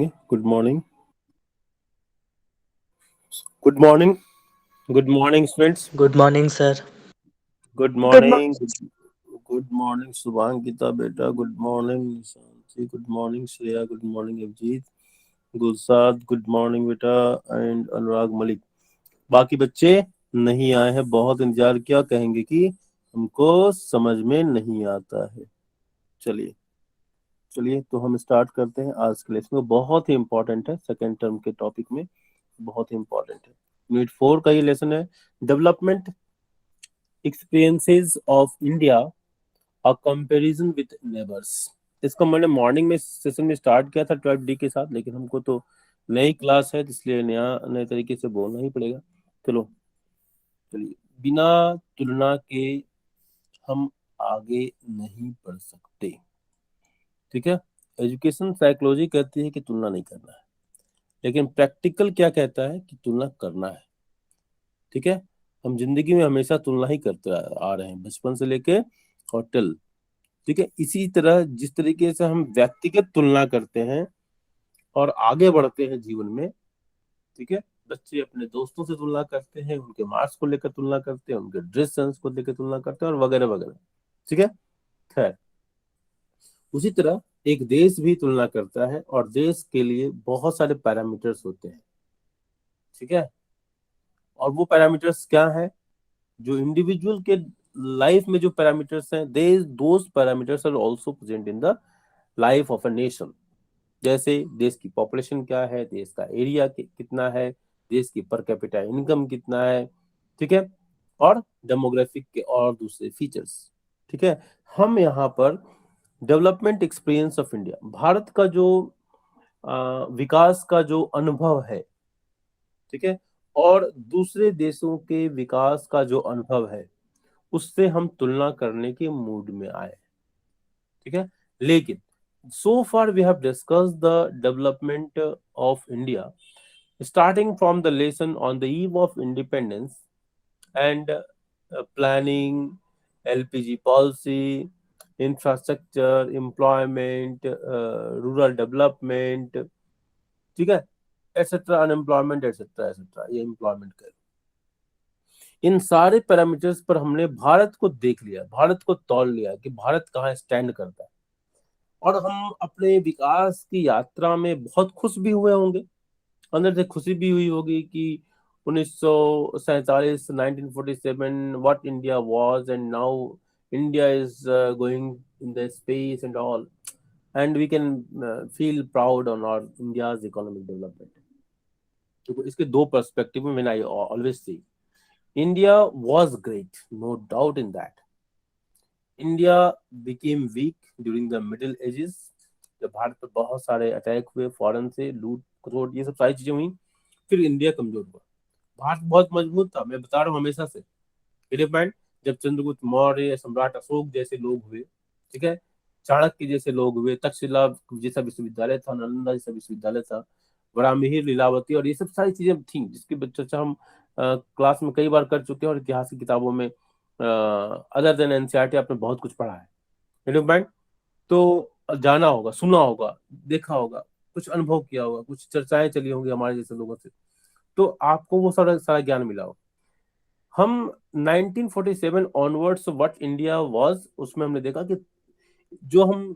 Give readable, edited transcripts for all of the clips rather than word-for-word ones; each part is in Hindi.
Good morning. Good morning. Good morning, students. Good morning, sir. Good Good morning. morning. Good morning, Subhankita beta. Good morning, Shanti. Good morning, Shreya. Good morning, Avjeet. Gulshad. Good morning बेटा. एंड अनुराग मलिक. बाकी बच्चे नहीं आए हैं, बहुत इंतजार किया, कहेंगे कि हमको समझ में नहीं आता है. चलिए चलिए तो हम स्टार्ट करते हैं आज के लेसन. बहुत ही इंपॉर्टेंट है, सेकेंड टर्म के टॉपिक में बहुत ही इंपॉर्टेंट है. यूनिट 4 का ये लेसन है, development experiences of India, a comparison with neighbours. इसको मैंने मॉर्निंग में सेशन में स्टार्ट किया था 12D के साथ, लेकिन हमको तो नई क्लास है, इसलिए नए तरीके से बोलना ही पड़ेगा. चलो चलिए, बिना तुलना के हम आगे नहीं बढ़ सकते. ठीक है. एजुकेशन साइकोलॉजी कहती है कि तुलना नहीं करना है, लेकिन प्रैक्टिकल क्या कहता है कि तुलना करना है. ठीक है. हम जिंदगी में हमेशा तुलना ही करते आ रहे हैं, बचपन से लेके और टिल. ठीक है. इसी तरह जिस तरीके से हम व्यक्तिगत तुलना करते हैं और आगे बढ़ते हैं जीवन में. ठीक है. बच्चे अपने दोस्तों से तुलना करते हैं, उनके मार्क्स को लेकर तुलना करते हैं, उनके ड्रेस सेंस को लेकर तुलना करते हैं और वगैरह वगैरह. ठीक है. खैर, उसी तरह एक देश भी तुलना करता है और देश के लिए बहुत सारे पैरामीटर्स होते हैं. ठीक है. और वो पैरामीटर्स क्या है, जो इंडिविजुअल के लाइफ में जो पैरामीटर्स हैं, they those parameters are also present in the life of a nation. जैसे देश की पॉपुलेशन क्या है, देश का एरिया कितना है, देश की पर कैपिटा इनकम कितना है. ठीक है. और डेमोग्राफिक के और दूसरे फीचर्स. ठीक है. हम यहाँ पर development experience of India, Bharat का जो विकास का जो अनुभव है. ठीक है. और दूसरे देशों के विकास का जो अनुभव है, उससे हम तुलना करने के मूड में आए. ठीक है. लेकिन so far we have discussed the development of India, starting from the lesson on the eve of independence and planning, LPG policy, infrastructure, employment, rural development. ठीक है. एटसेट्रा, अनएम्प्लॉयमेंट एटसेट्रा एटसेट्रा, ये एम्प्लॉयमेंट कर, इन सारे पैरामीटर्स पर हमने भारत को देख लिया, भारत को तौल लिया कि भारत कहाँ स्टैंड करता है. और हम अपने विकास की यात्रा में बहुत खुश भी हुए होंगे, अंदर से खुशी भी हुई होगी कि 1947, 1947 what India was and now India is going in the space and all, and we can feel proud on our India's economic development. तो इसके दो पर्सपेक्टिव में मैंने I always see, India was great, no doubt in that. India became weak during the middle ages, जब भारत पर बहुत सारे अटैक हुए, फॉरेन से लूट खसोट, ये सब सारी चीजें हुई, फिर इंडिया कमजोर हुआ. भारत बहुत मजबूत था, मैं बता रहा हूँ हमेशा से. पॉइंट, जब चंद्रगुप्त मौर्य, सम्राट अशोक जैसे लोग हुए, ठीक है, चाणक्य जैसे लोग हुए, तक्षशिला जैसा विश्वविद्यालय था, नालंदा जैसा विश्वविद्यालय था, बरामिहिर, लीलावती और ये सब सारी चीजें थी, जिसकी चर्चा हम क्लास में कई बार कर चुके हैं और इतिहास की किताबों में अदर देन एनसीईआरटी आपने बहुत कुछ पढ़ा है. पॉइंट. तो जाना होगा, सुना होगा, देखा होगा, कुछ अनुभव किया होगा, कुछ चर्चाएं चली होंगी हमारे जैसे लोगों से, तो आपको वो सारा सारा ज्ञान मिला होगा. हम 1947 ऑनवर्ड्स व्हाट इंडिया वाज, उसमें हमने देखा कि जो हम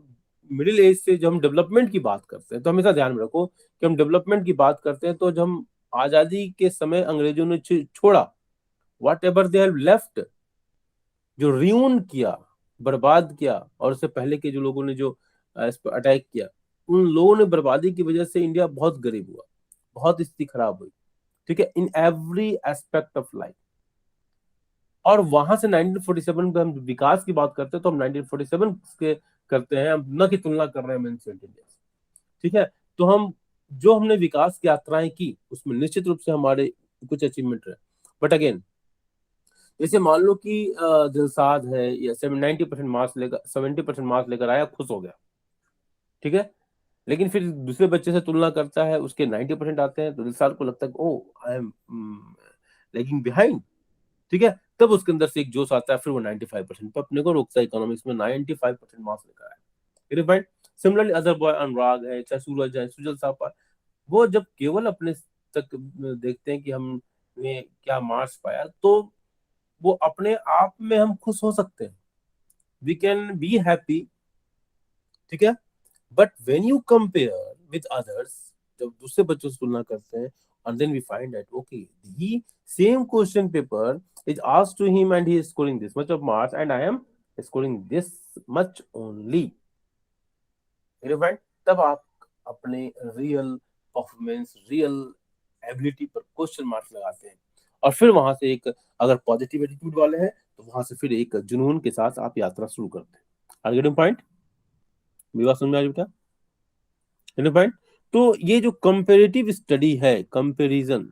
मिडिल एज से जब हम डेवलपमेंट की बात करते हैं, तो हमेशा ध्यान में रखो कि हम डेवलपमेंट की बात करते हैं तो जब हम आजादी के समय अंग्रेजों ने छोड़ा, what ever they have left, जो रियून किया, बर्बाद किया, और उससे पहले के जो लोगों ने जो इस पर अटैक किया, उन लोगों ने बर्बादी की वजह से इंडिया बहुत गरीब हुआ, बहुत स्थिति खराब हुई. ठीक है. In every aspect of life. और वहां से 1947 पे हम विकास की बात करते हैं तो हम 1947 के करते हैं, हम न की तुलना कर रहे हैं एंशिएंट इंडिया से. ठीक है. तो हम जो हमने विकास की यात्राएं की, उसमें निश्चित रूप से हमारे कुछ अचीवमेंट रहे. बट अगेन, जैसे मान लो कि दिलसाद है, या 90% मार्क्स लेकर, 70% मार्क्स लेकर आया, खुश हो गया. ठीक है. लेकिन फिर दूसरे बच्चे से तुलना करता है, उसके 90% आते हैं, तो दिलसाद को लगता है ओ आई एम लैगिंग बिहाइंड. ठीक है. तब उसके अंदर से एक जोश आता है, फिर वो 95% पर अपने को रोकता है. इकोनॉमिक्स में 95% मार्क्स लेकर आया. फाइन. सिमिलरली अदर बॉय अनुराग है, चाहे सूरज है, सुजल सापा, वो जब केवल अपने तक देखते हैं कि हमने क्या मार्क्स पाया, तो वो अपने आप में हम खुश हो सकते हैं, वी कैन बी हैप्पी, ठीक है। But when you compare with others, जब दूसरे बच्चों से तुलना करते हैं, and then we find that okay, he same question paper is asked to him and he is scoring this much of marks and I am scoring this much only, you find, तब आप अपने रियल परफॉर्मेंस, रियल एबिलिटी पर क्वेश्चन मार्क लगाते हैं, और फिर वहां से एक, अगर पॉजिटिव एटीट्यूड वाले हैं तो वहां से फिर एक जुनून के साथ आप यात्रा शुरू करते हैं। Are getting point? मेरी बात समझ में आ रही बेटा? Getting point? तो ये जो कंपेरेटिव स्टडी है, कंपैरिजन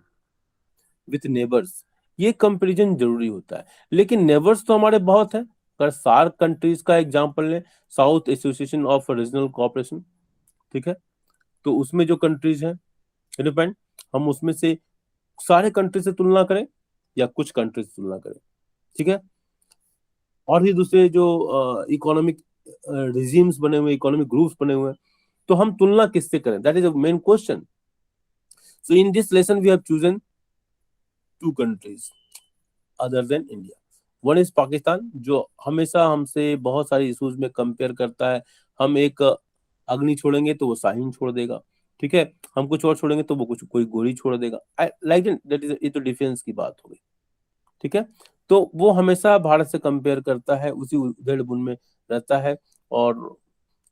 विथ नेबर्स, ये कंपैरिजन जरूरी होता है, लेकिन नेबर्स तो हमारे बहुत है। अगर सार्क कंट्रीज का एग्जांपल लें, south association of regional cooperation, ठीक है, तो उसमें जो कंट्रीज हैं, डिपेंड, हम उसमें से सारे कंट्री से तुलना करें या कुछ कंट्री से तुलना करें, ठीक है, और भी दूसरे जो इकोनॉमिक रिजीम्स बने हुए, इकोनॉमिक ग्रुप्स बने हुए हैं, तो हम तुलना किससे करें, that is the main question. So in this lesson we have chosen two countries other than India. One is Pakistan, जो हमेशा हमसे बहुत सारे इश्यूज में कंपेयर करता है। हम एक अग्नि छोड़ेंगे तो वो शाहीन छोड़ देगा, ठीक है, हम कुछ और छोड़ेंगे तो वो कुछ कोई गोली छोड़ देगा, लाइक दैट इज, ये तो डिफेंस की बात हो गई, ठीक है। तो वो हमेशा भारत से कंपेयर करता है, उसी उधेड़ बुन में रहता है, और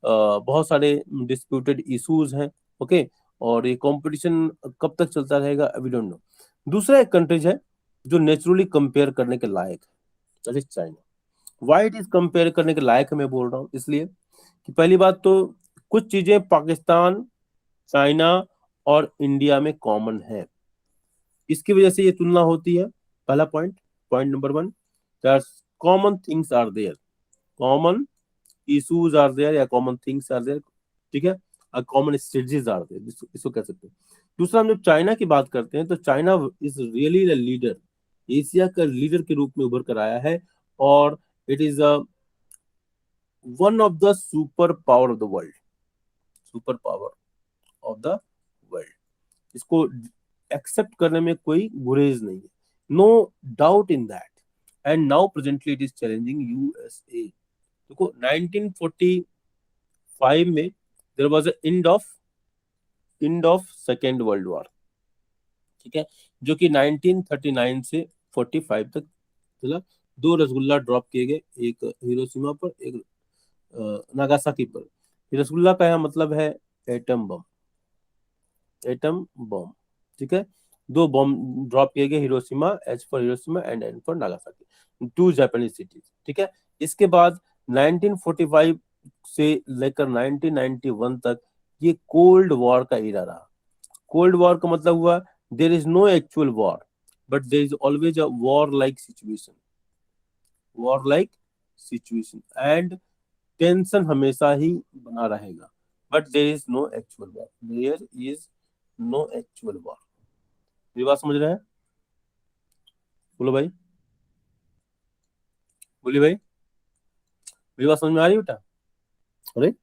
बहुत सारे डिस्प्यूटेड इश्यूज हैं, ओके, और ये कंपटीशन कब तक चलता रहेगा, वी डोंट नो। दूसरा एक कंट्रीज है जो नेचुरली कंपेयर करने के लायक है, that is China. Why it is compare करने के लायक है, मैं बोल रहा हूँ इसलिए कि पहली बात तो कुछ चीजें पाकिस्तान, चाइना और इंडिया में कॉमन है, इसकी वजह से ये तुलना होती है। पहला point, point number one, common things are there, common issues are there या कॉमन थिंग्स आर देयर, ठीक है, कॉमन स्ट्रेटजीज आर देयर, इसको कह सकते हैं। दूसरा, हम जब चाइना की बात करते हैं तो China is really the leader, Asia का लीडर के रूप में उभर कर आया है, और it is one of the super power of the world, super power of the world, इसको एक्सेप्ट करने में कोई गुरेज नहीं है, no doubt in that. And now presently it is challenging USA. देखो 1945 में there was a end of second world war, ठीक है, जो कि 1939 से 45 तक चला। दो रसगुल्ला ड्रॉप किए गए, एक हिरोशिमा पर, एक नागासाकी पर। रसगुल्ला का यहाँ मतलब है एटम बम, एटम बम, ठीक है, दो बम ड्रॉप किए गए, Hiroshima, H for Hiroshima and N for Nagasaki, two Japanese cities, ठीक है। इसके बाद 1945 से लेकर 1991 तक ये कोल्ड वॉर का इरा रहा। कोल्ड वॉर का मतलब हुआ there is no actual war, but there is always a war like situation, war like situation, and tension हमेशा ही बना रहेगा, but there is no actual war, there is no actual war. ये बात समझ रहे हैं? बोलो भाई, बोलिए भाई, मेरी बात समझ में आ रही है बेटा? अरे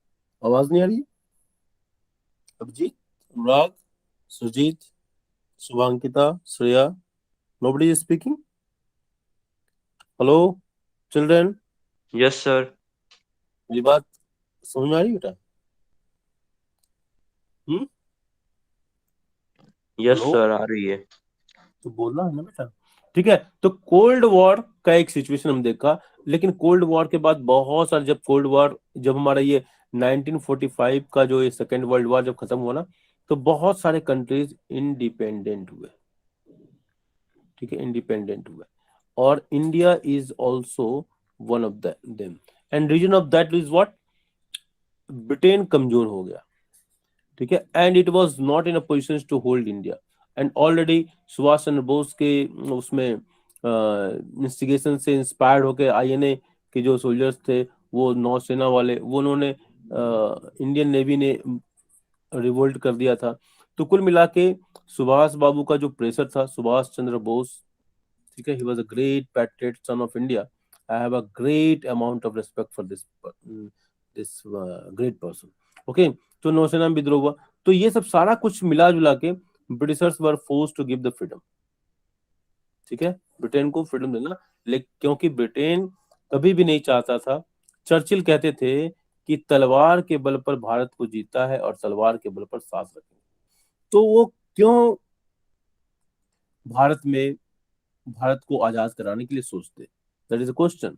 आवाज नहीं आ रही है? Abhijit, Anurag, Sujit, Shubhankita, Shreya, nobody is speaking? Hello children, yes sir. मेरी बात समझ में आ रही है बेटा? हम्म? यस हेलो, सर, आ रही है। तो बोलना है ना बेटा, ठीक है। तो कोल्ड वॉर का एक सिचुएशन हम देखा, लेकिन कोल्ड वॉर के बाद बहुत सारे, जब कोल्ड वॉर, जब हमारा ये 1945 का जो ये सेकेंड वर्ल्ड वॉर जब खत्म हुआ ना, तो बहुत सारे कंट्रीज इंडिपेंडेंट हुए, ठीक है, इंडिपेंडेंट हुए, और India is also one of them. And reason of that is what, Britain कमजोर हो गया, ठीक है, and it was not in a position to hold India. And already Subhash Chandra Bose के उसमें इंस्टिगेशन से इंस्पायर्ड होकर आईएनए के जो सोल्जर्स थे, वो नौसेना वाले, वो उन्होंने इंडियन नेवी ने रिवोल्ट कर दिया था। तो कुल मिला के सुभाष बाबू का जो प्रेशर था, सुभाष चंद्र बोस, ठीक है, he was a great patriot son of India. I have a great amount of respect for this this great person. Okay, तो नौसेना में विद्रोह हुआ। तो ये सब सारा कुछ मिला जुला के Britishers were forced to give the freedom. ठीक है, ब्रिटेन को फ्रीडम देना, लेकिन क्योंकि ब्रिटेन कभी भी नहीं चाहता था, चर्चिल कहते थे कि तलवार के बल पर भारत को जीता है और तलवार के बल पर साथ रखेंगे। तो वो क्यों भारत में भारत को आजाद कराने के लिए सोचते, that is a question.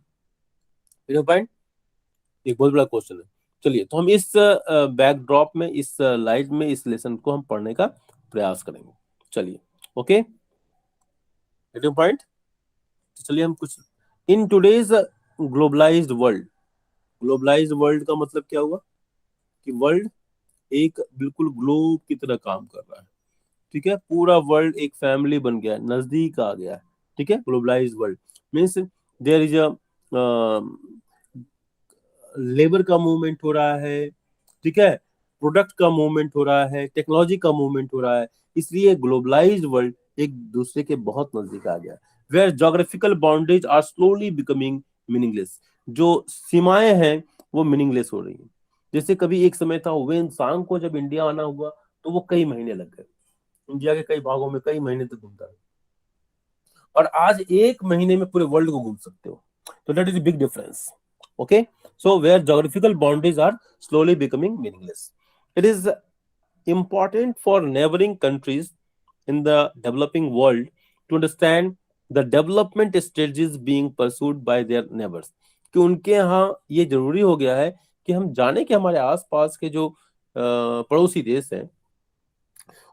Point, एक बहुत बड़ा क्वेश्चन है। चलिए, तो हम इस बैकड्रॉप में, इस लाइट में, इस लेसन को हम पढ़ने का प्रयास करेंगे। चलिए, ओके, पॉइंट। तो चलिए हम कुछ, in today's globalised world, globalised world का मतलब क्या हुआ कि वर्ल्ड एक बिल्कुल ग्लोब की तरह काम कर रहा है। ठीक है, पूरा वर्ल्ड एक फैमिली बन गया है, नजदीक आ गया है। ठीक है, globalised world means there is a labour का मूवमेंट हो रहा है। ठीक है, प्रोडक्ट का मूवमेंट हो रहा है, टेक्नोलॉजी का मूवमेंट हो रहा है, इसलिए ग्लोबलाइज्ड वर्ल्ड एक दूसरे के बहुत नजदीक आ गया। Where geographical boundaries are slowly becoming meaningless, जो सीमाएं हैं वो मीनिंगलेस हो रही हैं। जैसे कभी एक समय था, वेन सांग को जब इंडिया आना हुआ तो वो कई महीने लग गए, इंडिया के कई भागों में कई महीने तक घूमता है, और आज एक महीने में पूरे वर्ल्ड को घूम सकते हो। तो that is big difference. Okay, so where geographical boundaries are slowly becoming meaningless, it is important for neighboring countries in the developing world to understand the development strategies being pursued by their neighbors, कि उनके यहाँ ये जरूरी हो गया है कि हम जाने कि हमारे आसपास के जो पड़ोसी देश हैं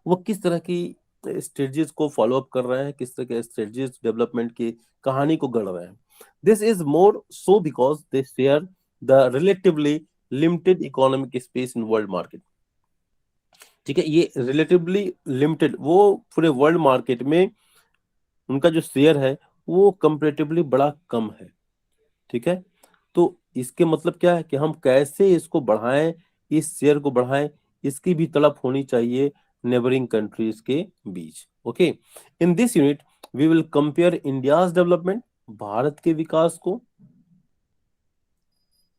वो किस तरह की स्ट्रेटजीज को फॉलो अप कर रहे हैं, किस तरह के स्ट्रेटजीज डेवलपमेंट की कहानी को गढ़ रहे हैं। This is more so because they share the relatively limited economic space in world market. ठीक है, ये रिलेटिवली लिमिटेड, वो पूरे वर्ल्ड मार्केट में उनका जो शेयर है वो कंपेरेटिवली बड़ा कम है। ठीक है, तो इसके मतलब क्या है कि हम कैसे इसको बढ़ाएं, इस शेयर को बढ़ाएं, इसकी भी तड़प होनी चाहिए नेबरिंग कंट्रीज के बीच। Okay, in this unit we will compare India's development, Bharat के विकास को,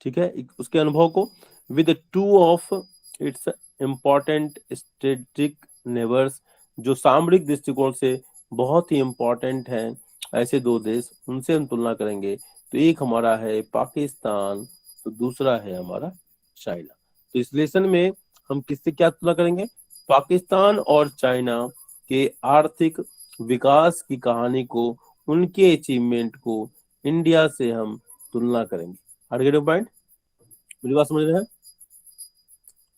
ठीक है, उसके अनुभव को, with two of its important strategic neighbours, जो सामरिक दृष्टिकोण से बहुत ही इंपॉर्टेंट हैं ऐसे दो देश, उनसे हम तुलना करेंगे। तो एक हमारा है पाकिस्तान, तो दूसरा है हमारा चाइना। तो इस लेसन में हम किससे क्या तुलना करेंगे, पाकिस्तान और चाइना के आर्थिक विकास की कहानी को, उनके अचीवमेंट को इंडिया से हम तुलना करेंगे। आगे पॉइंट, मेरी बात समझ रहे हैं?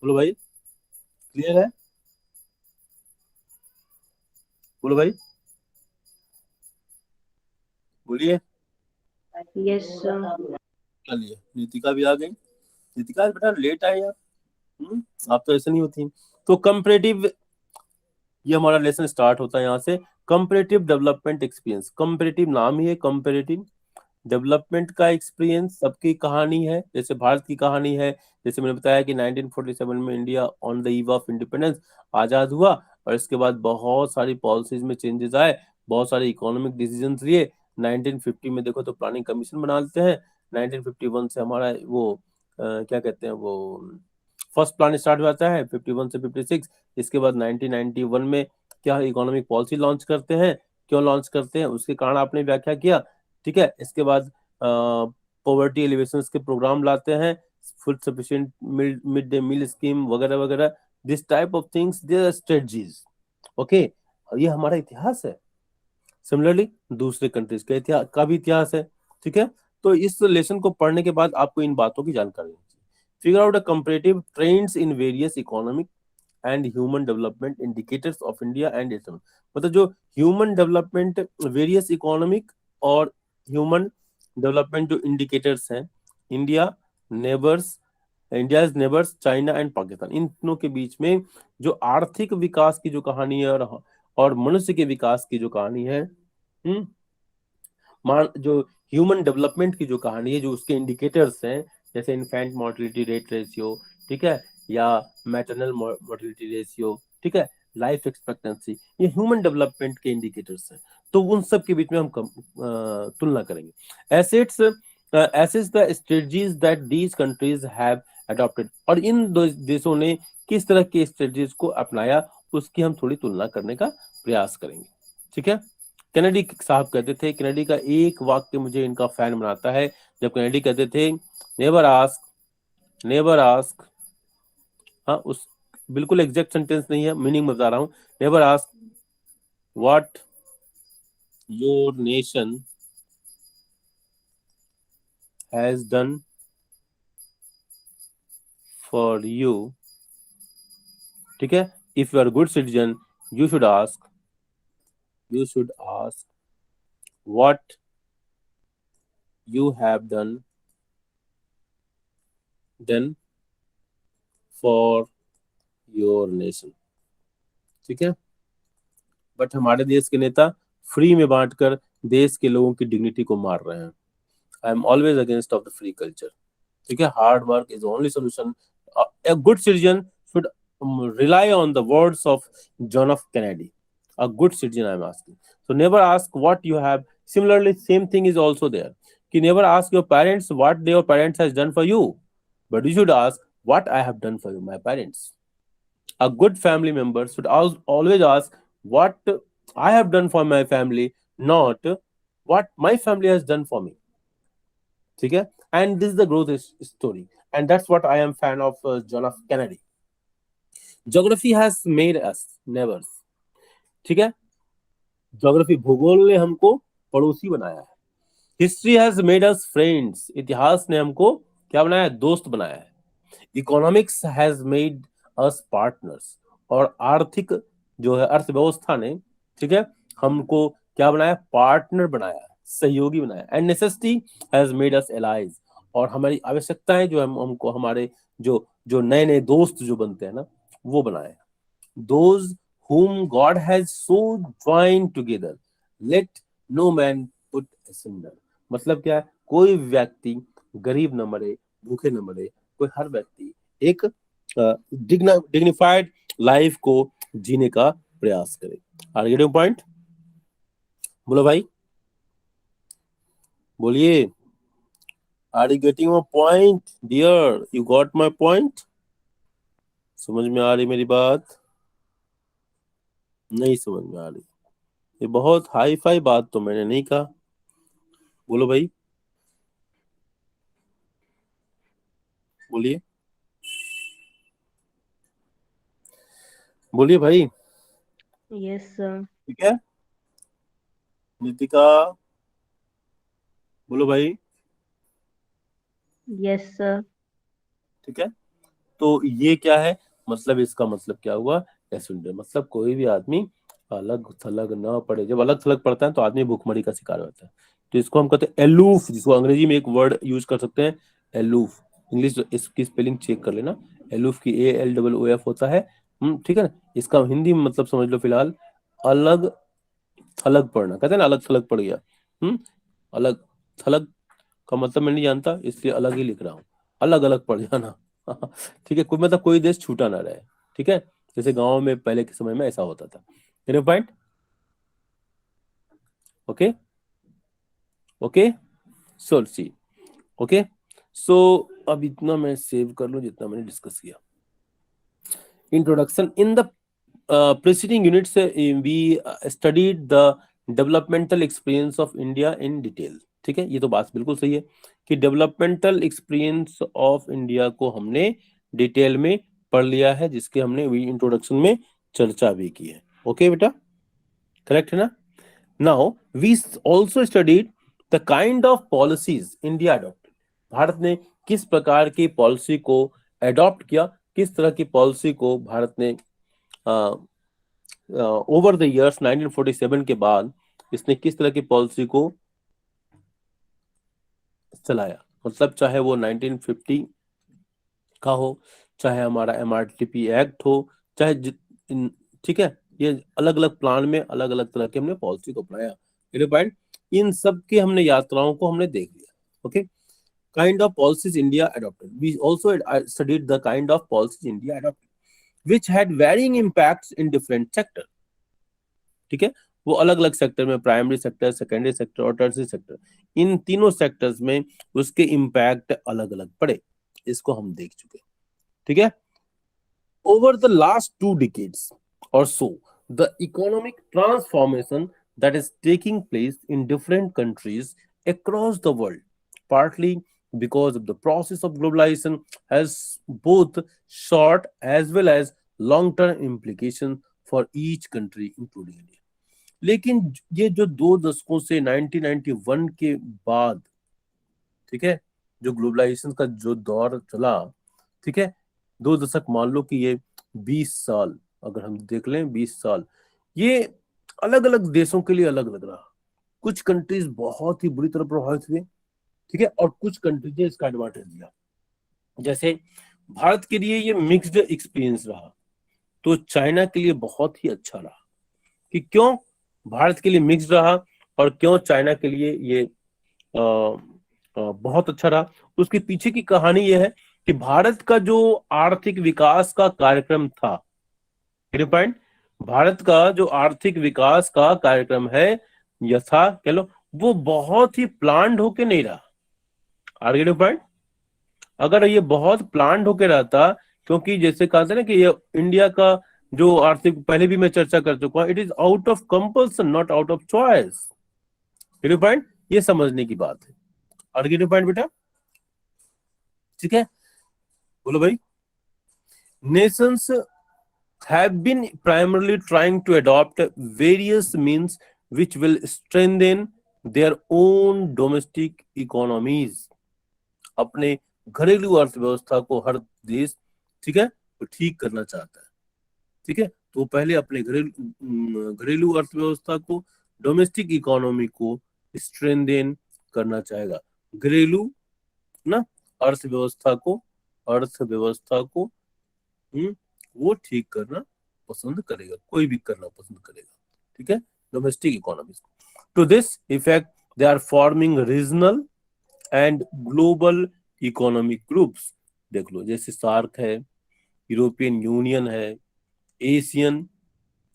बोलो भाई, क्लियर है? बोलो भाई, बोलिए। Yes sir. चलिए, नीतिका भी आ गई। नीतिका बेटा लेट आए यार। आप तो ऐसे नहीं होती। तो कंपैरेटिव, ये हमारा लेसन स्टार्ट होता है यहाँ से। कंपैरेटिव डेवलपमेंट एक्सपीरियंस, कंपैरेटिव नाम ही है कंपैरेटिव, डेवलपमेंट का एक्सपीरियंस सबकी कहानी है। जैसे भारत की कहानी है, जैसे मैंने बताया कि 1947 में India on the eve of independence आजाद हुआ, और इसके बाद बहुत सारी पॉलिसीज में चेंजेस आए, बहुत सारे इकोनॉमिक डिसीजंस लिए। 1950 में देखो तो प्लानिंग कमीशन बना लेते हैं, 1951 से हमारा वो क्या कहते हैं वो फर्स्ट प्लान स्टार्ट हो जाता है, 51 से 56। इसके बाद 1991 में क्या इकोनॉमिक पॉलिसी लॉन्च करते हैं, क्यों लॉन्च करते हैं उसके कारण आपने व्याख्या किया। ठीक है, इसके बाद पॉवर्टी एलिवेशन के प्रोग्राम लाते हैं, food sufficient mid day meal scheme वगैरह वगैरह, this type of things, there strategies. Okay, ये हमारा इतिहास है। सिमिलरली दूसरे कंट्रीज का इतिहास का भी इतिहास है। ठीक है, तो इस लेसन को पढ़ने के बाद आपको इन बातों की जानकारी होनी चाहिए। Figure out a comparative trends in various economic and human development indicators of India and its, मतलब जो ह्यूमन डेवलपमेंट, वेरियस इकोनॉमिक और ह्यूमन डेवलपमेंट जो इंडिकेटर्स हैं, India neighbours, India neighbours China and Pakistan, इन तीनों के बीच में जो आर्थिक विकास की जो कहानी है और मनुष्य के विकास की जो कहानी है, जो ह्यूमन डेवलपमेंट की जो कहानी है, जो उसके इंडिकेटर्स हैं, जैसे इन्फेंट मोर्टेलिटी रेट रेशियो, ठीक है, या मैटरनल मोर्टेलिटी रेशियो, ठीक है, लाइफ एक्सपेक्टेंसी, ये ह्यूमन डेवलपमेंट के इंडिकेटर्स हैं। तो उन सब के बीच में हम तुलना करेंगे। Assets, assess the strategies that these countries have adopted, और इन दो देशों ने किस तरह के स्ट्रेटजीज को अपनाया उसकी हम थोड़ी तुलना करने का प्रयास करेंगे। ठीक है। कैनेडी साहब कहते थे, कैनेडी का एक वाक्य मुझे इनका फैन बनाता है, जब कैनेडी कहते थे नेवर आस्क, नेवर आस्क, हाँ उस बिल्कुल एग्जैक्ट सेंटेंस नहीं है, मीनिंग बता रहा हूं, never ask what your nation has done for you. ठीक है, if you are good citizen you should ask, you should ask what you have done for your nation। ठीक है, बट हमारे देश के नेता फ्री में बांटकर देश के लोगों की डिग्निटी को मार रहे हैं। I am always against of the free culture. ठीक है, hard work is only solution. A good citizen should rely on the words of John F. Kennedy. A good citizen, I am asking. So never ask what you have. Similarly, same thing is also there. कि never ask your parents what your parents has done for you, but you should ask what I have done for you, my parents. A good family member should always ask what I have done for my family, not what my family has done for me. ठीक है, and this is the growth story, and that's what I am fan of John F. Kennedy. Geography has made us neighbors। ठीक है, ज्योग्राफी भूगोल ने हमको पड़ोसी बनाया है। History has made us friends, इतिहास ने हमको क्या बनाया है, दोस्त बनाया है। Economics has made us partners, और आर्थिक जो है अर्थव्यवस्था ने, ठीक है, हमको क्या बनाया, पार्टनर बनाया, सहयोगी बनाया। And necessity has made us allies, और हमारी आवश्यकताएं जो हमको हमारे जो जो नए नए दोस्त जो बनते हैं ना, वो बनाए। Those whom God has so joined together, let no man put asunder। मतलब क्या है, कोई व्यक्ति गरीब न मरे, भूखे न मरे, कोई हर व्यक्ति एक डिग्निफाइड लाइफ को जीने का प्रयास करे। Are you getting point? बोलो भाई, बोलिए, are you getting my point dear? You got my point? समझ में आ रही मेरी बात? नहीं समझ में आ रही? ये बहुत हाई फाई बात तो मैंने नहीं कहा। बोलो भाई, बोलिए, बोलिए भाई। Yes, sir. ठीक है, नितिका, बोलो भाई। Yes, sir. ठीक है, तो ये क्या है, मतलब इसका मतलब क्या हुआ, एसुंडे, मतलब कोई भी आदमी अलग थलग ना पड़े। जब अलग थलग पड़ता है तो आदमी भूखमरी का शिकार होता है। तो इसको हम कहते हैं एलूफ, जिसको अंग्रेजी में एक वर्ड यूज कर सकते हैं, एलूफ। इंग्लिश इसकी स्पेलिंग चेक कर लेना, एलूफ की ALOOF होता है। ठीक है ना, इसका हिंदी में मतलब समझ लो फिलहाल, अलग थलग पड़ना, कहते हैं ना, अलग थलग पड़ गया। अलग थलग का मतलब मैं नहीं जानता, इसलिए अलग ही लिख रहा हूँ, अलग अलग पड़ जाना। ठीक है, कोई मतलब कोई देश छूटा ना रहे। ठीक है, जैसे गांव में पहले के समय में ऐसा होता था। पॉइंट? ओके, ओके, सो सी, ओके। सो अब इतना मैं सेव कर लूं जितना मैंने डिस्कस किया। Introduction. In the preceding units we studied the developmental experience of India in detail। ठीक है, ये तो बात बिल्कुल सही है कि डेवलपमेंटल एक्सपीरियंस ऑफ इंडिया को हमने डिटेल में पढ़ लिया है, जिसके हमने इंट्रोडक्शन में चर्चा भी की है। ओके बेटा, करेक्ट है ना? Now we also studied the kind of policies India adopted. भारत ने किस प्रकार की पॉलिसी को अडॉप्ट किया, किस तरह की पॉलिसी को भारत ने ओवर द इयर्स 1947 के बाद इसने किस तरह की पॉलिसी को चलाया। मतलब चाहे वो 1950 का हो, चाहे हमारा MRTP एक्ट हो, चाहे ठीक है, ये अलग अलग प्लान में अलग अलग तरह के हमने पॉलिसी को अपनाया। पॉइंट, इन सब की हमने यात्राओं को हमने देख लिया। Okay, kind of policies India adopted. We also studied the kind of policies India adopted which had varying impacts in different sector। ठीक है, वो अलग अलग सेक्टर में, प्राइमरी सेक्टर, सेकेंडरी सेक्टर और टर्सरी सेक्टर, इन तीनों सेक्टर्स में उसके इम्पैक्ट अलग अलग पड़े। इसको हम देख चुके हैं, ठीक है। Over the last 2 decades or so, the economic transformation that is taking place in different countries across the world, partly because of the process of globalization, has both short as well as long term implications for each country, including India. लेकिन ये जो 2 दशकों से 1991 के बाद, ठीक है, जो ग्लोबलाइजेशन का जो दौर चला, ठीक है, 2 दशक मान लो कि ये 20 साल, अगर हम देख लें 20 साल, ये अलग अलग देशों के लिए अलग लग रहा। कुछ कंट्रीज बहुत ही बुरी तरह प्रभावित हुए, ठीक है, और कुछ कंट्रीज ने इसका एडवांटेज लिया। जैसे भारत के लिए ये मिक्स्ड एक्सपीरियंस रहा, तो चाइना के लिए बहुत ही अच्छा रहा। कि क्यों भारत के लिए मिक्स्ड रहा और क्यों चाइना के लिए ये बहुत अच्छा रहा, उसके पीछे की कहानी यह है कि भारत का जो आर्थिक विकास का कार्यक्रम था, पॉइंट, भारत का जो आर्थिक विकास का कार्यक्रम है यथा कह लो, वो बहुत ही प्लान्ड होके नहीं रहा। आर्गेटिव पॉइंट, अगर ये बहुत प्लान्ड होके रहता, क्योंकि जैसे कहा था ना कि ये इंडिया का जो आर्थिक, पहले भी मैं चर्चा कर चुका हूं, it is out of compulsion not out of choice. Point, ये समझने की बात है। आर्गेटिव पॉइंट बेटा, ठीक है, बोलो भाई। Nations have been primarily trying to adopt various means which will strengthen their own domestic economies. अपने घरेलू अर्थव्यवस्था को हर देश, ठीक है, तो ठीक करना चाहता है, ठीक है। तो पहले अपने घरेलू अर्थव्यवस्था को, डोमेस्टिक इकोनॉमी को स्ट्रेंथन करना चाहेगा। घरेलू ना अर्थव्यवस्था को वो ठीक करना पसंद करेगा, कोई भी करना पसंद करेगा, ठीक है, domestic economy. To this effect they are forming regional and global economic groups. देख लो, जैसे सार्क है, यूरोपियन यूनियन है, एशियन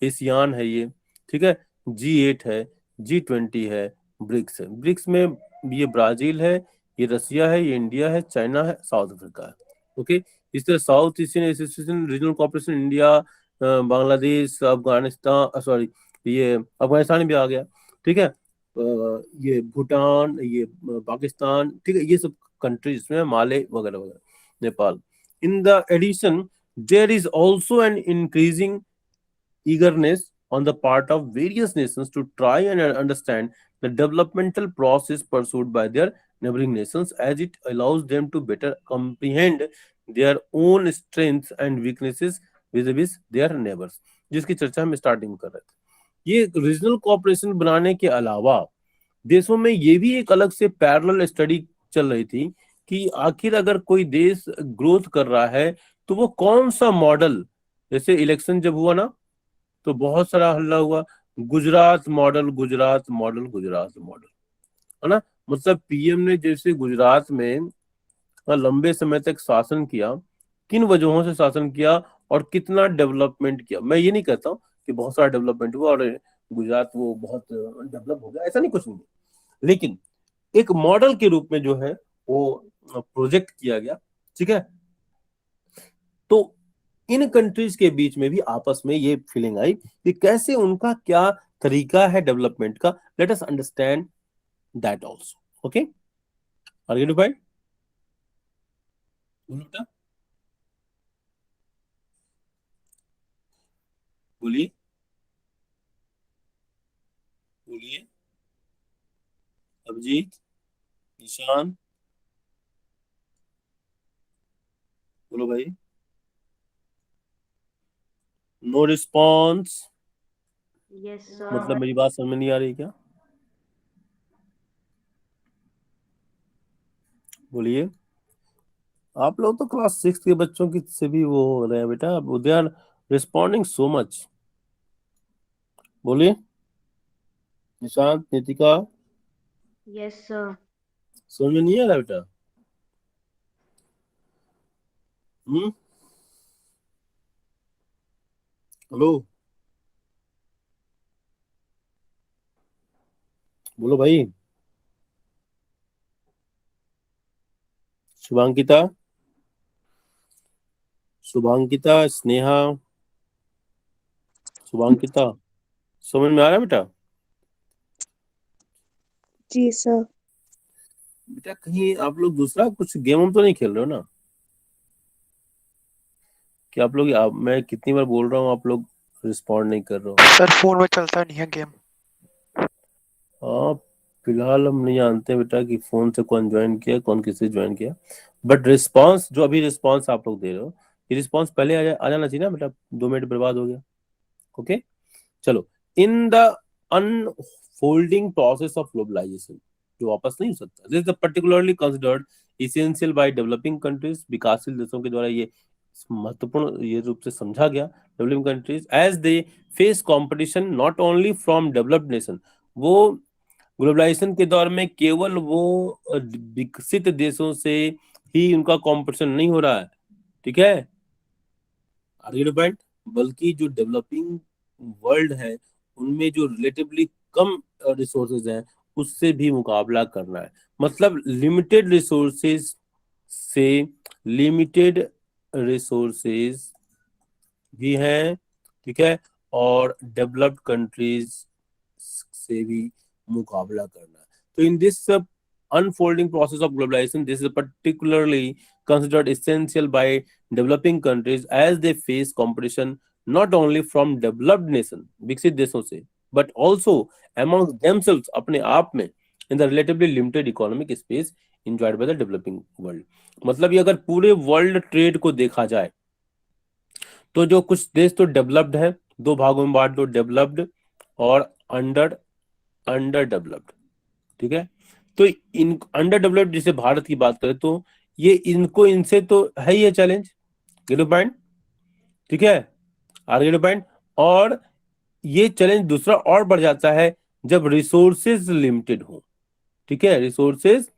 एशियान है ये, ठीक है, G8 है, G20 है, ब्रिक्स है। ब्रिक्स में ये ब्राजील है, ये रसिया है, ये इंडिया है, चाइना है, साउथ अफ्रीका है, ओके। इस तरह south Asian association, regional corporation, India, Bangladesh, Afghanistan, sorry, ये अफगानिस्तान भी आ गया, ठीक है, ये भूटान, ये पाकिस्तान, ठीक है, ये सब कंट्रीज में, माले वगैरह वगैरह, Nepal. In the addition there is also an increasing eagerness on the part of various nations to try and understand the developmental process pursued by their neighboring nations, as it allows them to better comprehend their own strengths and weaknesses vis-a-vis their neighbors, जिसकी चर्चा हम स्टार्टिंग में कर रहे थे। ये रीजनल कोऑपरेशन बनाने के अलावा देशों में ये भी एक अलग से पैरेलल स्टडी चल रही थी कि आखिर अगर कोई देश ग्रोथ कर रहा है तो वो कौन सा मॉडल, जैसे इलेक्शन जब हुआ ना तो बहुत सारा हल्ला हुआ, Gujarat model, Gujarat model, Gujarat model, है ना। मतलब पीएम ने जैसे गुजरात में लंबे समय तक शासन किया, किन वजहों से शासन किया और कितना डेवलपमेंट किया। मैं ये नहीं कहता हूँ कि बहुत सारा डेवलपमेंट हुआ और गुजरात वो बहुत डेवलप हो गया, ऐसा नहीं, कुछ नहीं। लेकिन एक मॉडल के रूप में जो है वो प्रोजेक्ट किया गया, ठीक है। तो इन कंट्रीज के बीच में भी आपस में ये फीलिंग आई कि कैसे उनका क्या तरीका है डेवलपमेंट का। Let us understand that also, okay. Are you defined? बोलिए, बोलिए, अभिजीत, निशान, बोलो भाई। नो रिस्पॉन्स, Yes, मतलब मेरी बात समझ में नहीं आ रही क्या? बोलिए। आप लोग तो क्लास 6 के बच्चों की से भी वो हो रहे हैं बेटा, they are responding so much. बोलिए, निशांत, नितिका, Yes, sir. समझ में नहीं आ रहा बेटा? हम्म, हेलो, बोलो भाई। शुभांकिता, शुभांकिता, स्नेहा, शुभांकिता, समझ में आ रहा है बेटा? जी सर। बेटा कहीं आप लोग दूसरा कुछ गेम हम तो नहीं खेल रहे हो ना? कि मैं कितनी बार बोल रहा हूँ, आप लोग रिस्पॉन्ड नहीं कर रहे हो? सर फोन में चलता नहीं है गेम। हाँ, फिलहाल हम नहीं जानते बेटा कि फोन से कौन ज्वाइन किया, कौन किससे ज्वाइन किया, बट रिस्पांस, जो अभी रिस्पांस आप लोग दे रहे हो, ये रिस्पांस पहले आ जाना चाहिए ना बेटा। 2 मिनट बर्बाद हो गया। ओके, चलो। In the unfolding process of globalisation, जो वापस नहीं हो सकता, this is particularly considered essential by developing countries, विकासशील देशों के द्वारा ये महत्वपूर्ण ये रूप से समझा गया, developing countries as they face competition not only from developed nation. वो ग्लोबलाइजेशन के दौर में केवल वो विकसित देशों से ही उनका कंपटीशन नहीं हो रहा है, ठीक है, आगे पॉइंट, बल्कि जो डेवलपिंग वर्ल्ड है उनमें जो रिलेटिवली कम रिसोर्सेज हैं उससे भी मुकाबला करना है। मतलब लिमिटेड रिसोर्सेज से लिमिटेड रिसोर्सेज भी हैं, ठीक है, और डेवलप्ड कंट्रीज से भी मुकाबला करना है। तो in this unfolding process of globalization, this is particularly considered essential by developing countries as they face competition not only from developed nation, विकसित देशों से, but also among themselves, अपने आप में, in the relatively limited economic space enjoyed by the developing world। मतलब ये अगर पूरे वर्ल्ड ट्रेड को देखा जाए तो जो कुछ देश तो डेवलप्ड है, 2 भागों में बांट दो, डेवलप्ड और अंडर अंडर डेवलप्ड, ठीक है। तो इन अंडर डेवलप्ड, जैसे भारत की बात करें तो ये इनको इनसे तो है ही है चैलेंज, गेट पॉइंट, ठीक है, आगे पॉइंट। और ये चैलेंज दूसरा और बढ़ जाता है जब रिसोर्सेज लिमिटेड हो, ठीक है, रिसोर्सेज,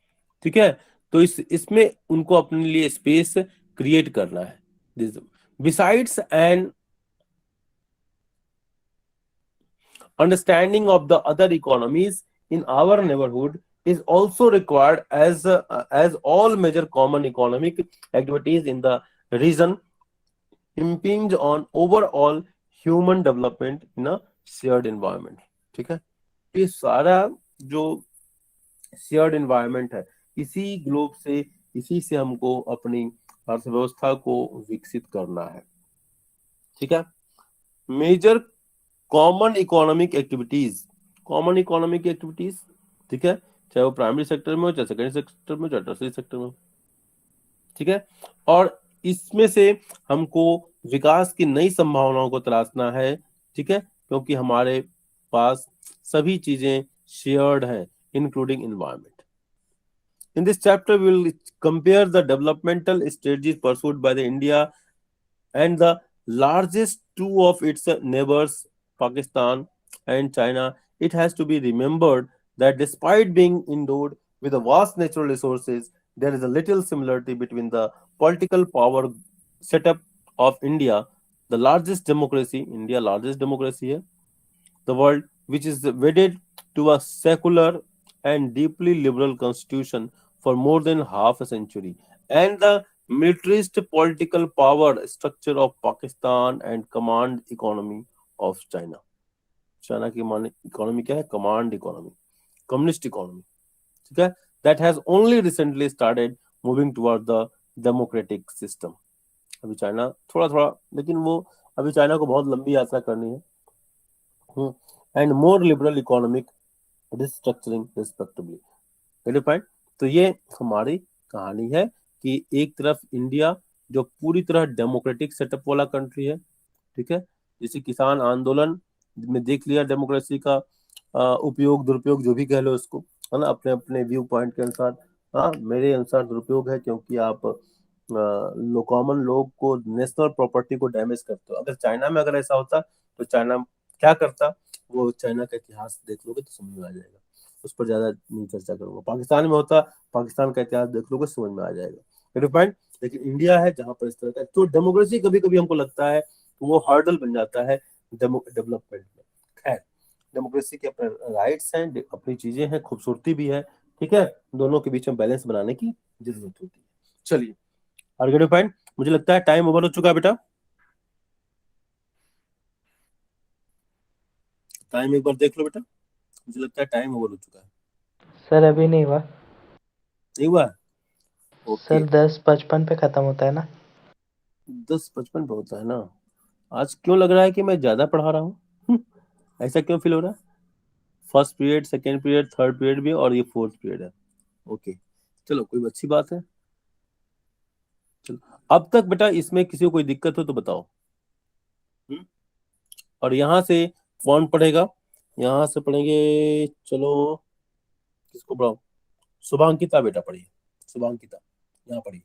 ठीक है। तो इसमें उनको अपने लिए स्पेस क्रिएट करना है। Besides and understanding of the other economies in our neighborhood is also required as all major common economic activities in the region impinge on overall human development in a shared environment, ठीक है। ये सारा जो शेयर्ड एनवायरनमेंट है, इसी ग्लोब से, इसी से हमको अपनी अर्थव्यवस्था को विकसित करना है, ठीक है। Major common economic activities, common economic activities, ठीक है, चाहे वो प्राइमरी सेक्टर में हो, चाहे सेकेंडरी सेक्टर में, चाहे टर्सरी सेक्टर में, ठीक है। और इसमें से हमको विकास की नई संभावनाओं को तलाशना है, ठीक है, क्योंकि हमारे पास सभी चीजें शेयर्ड हैं, including environment. In this chapter, we will compare the developmental strategies pursued by the India and the largest two of its neighbors, Pakistan and China. It has to be remembered that despite being endowed with a vast natural resources, there is a little similarity between the political power setup of India, the largest democracy, India largest democracy है, the world, which is wedded to a secular and deeply liberal constitution for more than half a century, and the militarist political power structure of Pakistan and command economy of China. China की इकोनॉमी क्या है? कमांड इकोनॉमी, कम्युनिस्ट इकोनॉमी, ठीक है, that has only recently started moving toward the democratic system. अभी चाइना थोड़ा थोड़ा, लेकिन वो अभी चाइना को बहुत लंबी यात्रा करनी है, and more liberal economic restructuring respectively, point. तो ये हमारी कहानी है कि एक तरफ इंडिया जो पूरी तरह डेमोक्रेटिक सेटअप वाला कंट्री है, ठीक है, जैसे किसान आंदोलन में देख लिया डेमोक्रेसी का उपयोग दुरुपयोग जो भी कह लो उसको, है ना, अपने अपने व्यू पॉइंट के अनुसार। हाँ, मेरे अनुसार दुरुपयोग है, क्योंकि आप कॉमन लोग को, नेशनल प्रॉपर्टी को डैमेज करते हो। अगर चाइना में अगर ऐसा होता तो चाइना क्या करता, वो चाइना का इतिहास देख लोगे तो समझ में आ जाएगा, उस पर ज्यादा नहीं चर्चा करूंगा। पाकिस्तान में होता, पाकिस्तान का इतिहास देख लोगे समझ में आ जाएगा, पॉइंट। लेकिन इंडिया है जहां पर इस तरह का, तो डेमोक्रेसी कभी कभी हमको लगता है वो हर्डल बन जाता है डेवलपमेंट में। खैर, डेमोक्रेसी के अपने राइट्स हैं, अपनी चीजें हैं, खूबसूरती भी है, ठीक है, दोनों के बीच में बैलेंस बनाने की जरूरत होती है। चलिए आगे पॉइंट, मुझे लगता है टाइम ओवर हो चुका है बेटा। टाइम एक बार देख लो बेटा, मुझे लगता है टाइम ओवर हो चुका है। सर अभी नहीं हुआ नहीं हुआ? ओके, सर, 10:55 पे खत्म होता है ना। 10:55 पे होता है ना। आज क्यों लग रहा है कि मैं ज्यादा पढ़ा रहा हूँ? ऐसा क्यों फील हो रहा है? First period, second period, third period भी, और ये फोर्थ पीरियड है। ओके, चलो कोई अच्छी बात है। चलो, अब तक बेटा इसमें किसी को कोई दिक्कत हो तो बताओ। हम्म? और यहाँ से कौन पढ़ेगा? यहाँ से पढ़ेंगे, चलो किसको पढ़ाओ? शुभांकिता बेटा पढ़िए, शुभांकिता यहाँ पढ़िए।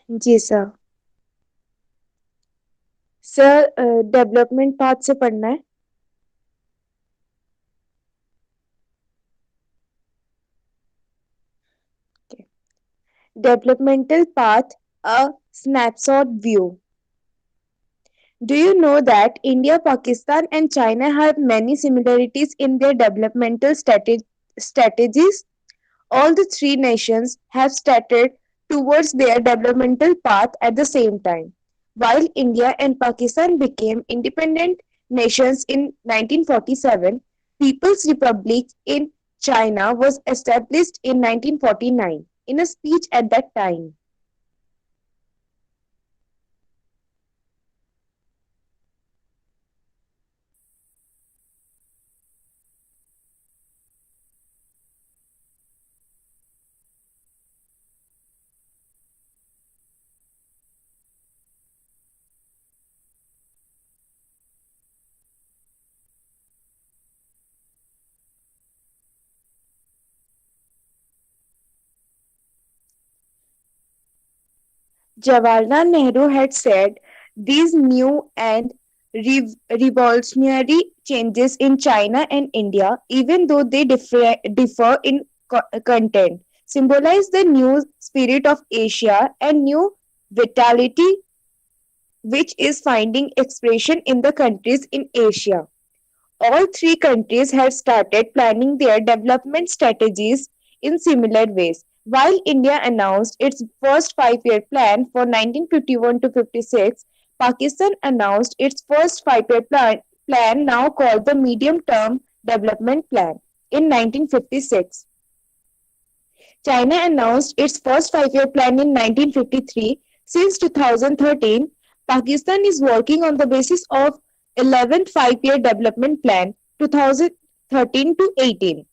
जी सर। सर डेवलपमेंट पाथ से पढ़ना है। Developmental path, a snapshot view. Do you know that India, Pakistan, and China have many similarities in their developmental strategies? All the three nations have started towards their developmental path at the same time. While India and Pakistan became independent nations in 1947, People's Republic in China was established in 1949. In a speech at that time, Jawaharlal Nehru had said these new and revolutionary changes in China and India, even though they differ in content, symbolize the new spirit of Asia and new vitality which is finding expression in the countries in Asia. All three countries had started planning their development strategies in similar ways. While India announced its first 5-year plan for 1951 to 56, Pakistan announced its first 5-year plan now called the Medium Term Development Plan in 1956. China announced its first 5-year plan in 1953. Since 2013, Pakistan is working on the basis of 11th 5-year development plan 2013 to 18.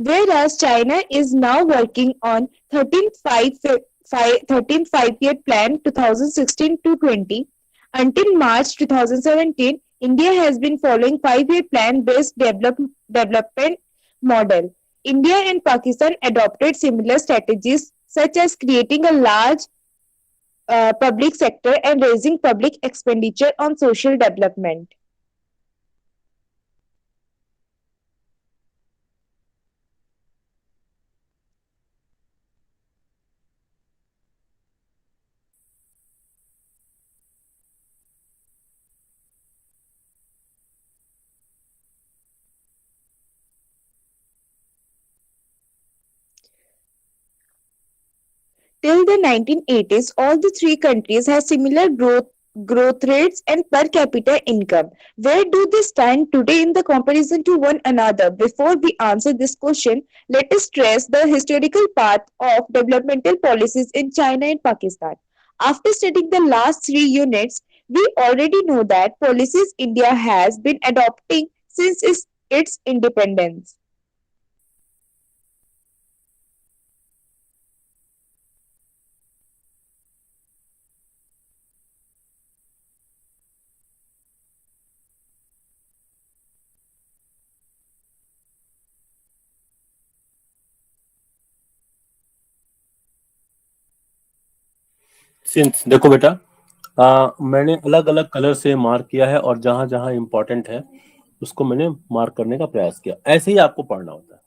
Whereas China is now working on 13th 5-year plan 2016 to 20. Until March 2017, India has been following 5-year plan based development model. India and Pakistan adopted similar strategies such as creating a large public sector and raising public expenditure on social development. Till the 1980s, all the three countries had similar growth rates and per capita income. Where do they stand today in the comparison to one another? Before we answer this question, let us trace the historical path of developmental policies in China and Pakistan. After studying the last three units, we already know that policies India has been adopting since its independence. Since देखो बेटा, मैंने अलग अलग कलर से मार्क किया है और जहां जहां इंपॉर्टेंट है उसको मैंने मार्क करने का प्रयास किया। ऐसे ही आपको पढ़ना होता है,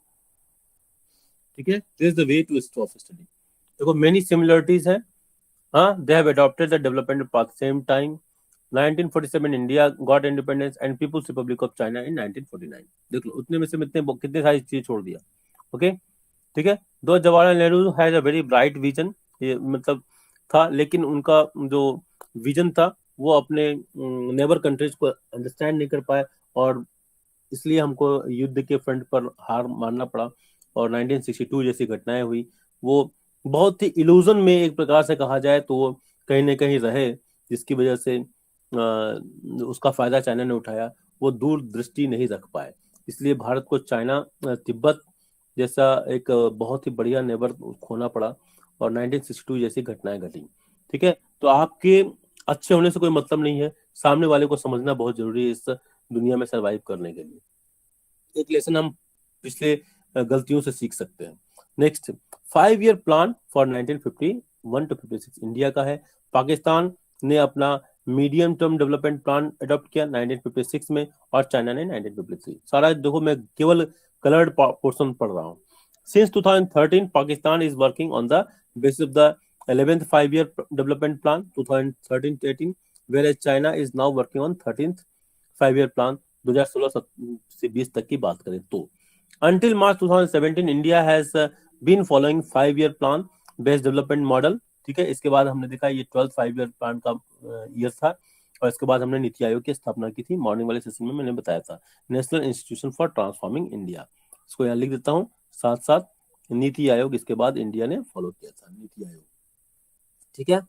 ठीक है? This is the way to stop study. देखो मेनी सिमिलरिटीज है। हाँ, they have adopted the development path same time. 1947 India got independence and People's Republic of China in 1949। देख लो उतने में से मैं कितने सारी चीजें छोड़ दिया। ओके, ठीक है। दो Jawaharlal Nehru has a very bright vision, ये मतलब था, लेकिन उनका जो विजन था वो अपने नेबर कंट्रीज को अंडरस्टैंड नहीं कर पाए, और इसलिए हमको युद्ध के फ्रंट पर हार मानना पड़ा और 1962 जैसी घटनाएं हुई। वो बहुत ही इल्यूजन में एक प्रकार से कहा जाए तो वो कहीं ना कहीं रहे, जिसकी वजह से उसका फायदा चाइना ने उठाया। वो दूरदृष्टि नहीं रख पाए, इसलिए भारत को चाइना तिब्बत जैसा एक बहुत ही बढ़िया नेबर खोना पड़ा और 1962 जैसी घटनाएं घटी। ठीक है, तो आपके अच्छे होने से कोई मतलब नहीं है, सामने वाले को समझना बहुत जरूरी है इस दुनिया में सरवाइव करने के लिए। एक लेसन हम पिछले गलतियों से सीख सकते हैं। Next, 5 year plan for 1951 to 56 India का है। पाकिस्तान ने अपना medium term development plan adopt किया 1956 में और चाइना ने 1953। सारा देखो, मैं केवल कलर्ड पोर्शन पढ़ रहा हूँ। Since 2013 Pakistan is working on the basis of the 11th 5-year development plan 2013 to 18, whereas China is now working on 13th 5-year plan 2016 से 20 तक की बात करें तो। Until March 2017 India has been following 5-year plan based development model। ठीक है, इसके बाद हमने देखा ये 12th 5-year plan का ईयर था, और इसके बाद हमने नीति आयोग की स्थापना की थी। मॉर्निंग वाले सेशन में मैंने बताया था, national institution for transforming India. इसको यहाँ लिख देता हूँ, साथ साथ नीति आयोग इसके बाद इंडिया ने फॉलो किया था, नीति आयोग। ठीक है,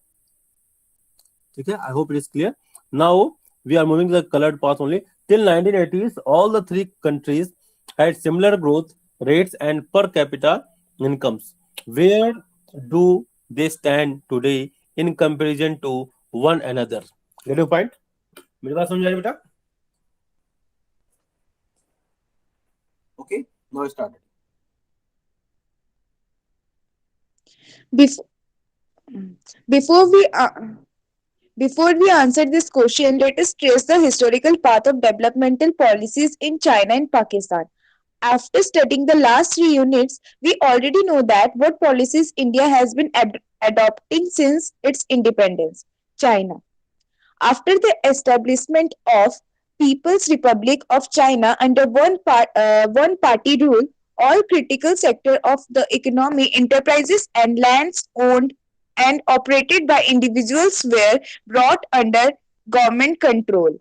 ठीक है, I hope it is clear. Now we are moving the coloured path only. Till 1980s all the three countries had similar growth rates and per capita incomes. Where do they stand today in comparison to one another? Get your point? मेरी बात समझ आ रही बेटा? Okay, now start. Before we answer this question, let us trace the historical path of developmental policies in China and Pakistan. After studying the last 3 units, we already know that what policies India has been adopting since its independence. China. After the establishment of People's Republic of China under one-party rule, all critical sectors of the economy, enterprises, and lands owned and operated by individuals were brought under government control.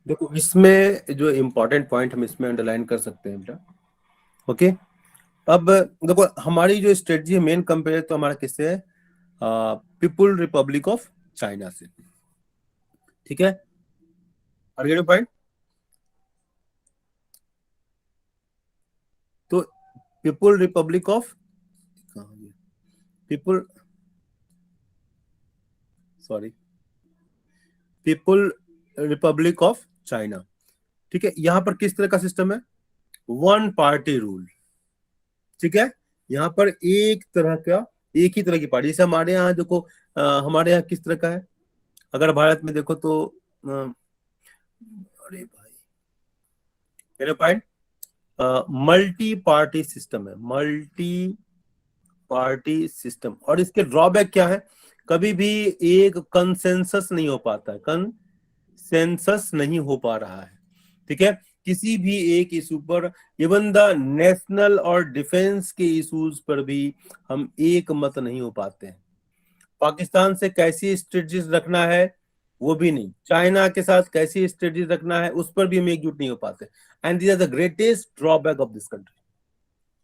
देखो, इसमें जो इम्पोर्टेंट पॉइंट हम इसमें अंडरलाइन कर सकते हैं बेटा। ओके, अब देखो, हमारी जो स्ट्रेटजी है मेन कंपेयर तो हमारा किससे है? पीपुल रिपब्लिक ऑफ चाइना से। ठीक है, आगे पॉइंट। तो people Republic of people Republic of China. ठीक है, यहां पर किस तरह का सिस्टम है? One party rule. ठीक है, यहाँ पर एक ही तरह की पार्टी। जैसे हमारे यहाँ देखो, हमारे यहाँ किस तरह का है? अगर भारत में देखो तो अरे भाई, मेरे पॉइंट, मल्टी पार्टी सिस्टम है, मल्टी पार्टी सिस्टम। और इसके ड्रॉबैक क्या है? कभी भी एक कंसेंसस नहीं हो पाता है, कंसेंसस नहीं हो पा रहा है। ठीक है, किसी भी एक इशू पर, इवन द नेशनल और डिफेंस के इश्यूज पर भी हम एक मत नहीं हो पाते हैं। पाकिस्तान से कैसी स्ट्रेटजीज रखना है वो भी नहीं, चाइना के साथ कैसी स्ट्रेटजीज रखना है उस पर भी हम एकजुट नहीं हो पाते। And this are the greatest drawback of this country.